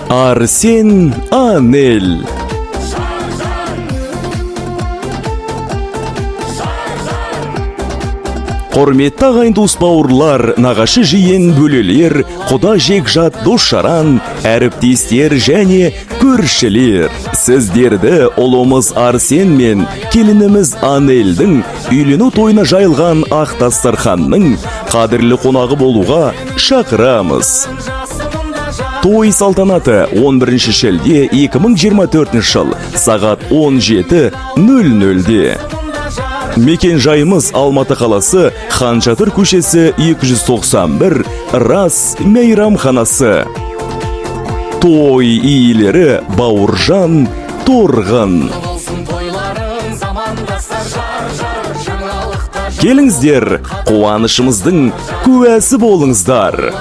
Арсен Анель. Құрметті ағайын дос бауырлар, нағашы жиен бөлелер, құда жекжат дос жаран, әріптестер және көршілер. Сіздерді ұлымыз Арсен мен келініміз Анельдің үйлену тойына жайылған ақ дастарханның қадірлі қонағы болуға шақырамыз. Той салтанаты 11 шілде 2024 жыл сағат 17:00-де. Мекен жайымыз Алматы қаласы, Хан Шатыр көшесі 291, Рас мейрамханасы. Той иелері Бауыржан Торғын. Келіңіздер, қуанышымыздың куәсі болыңыздар.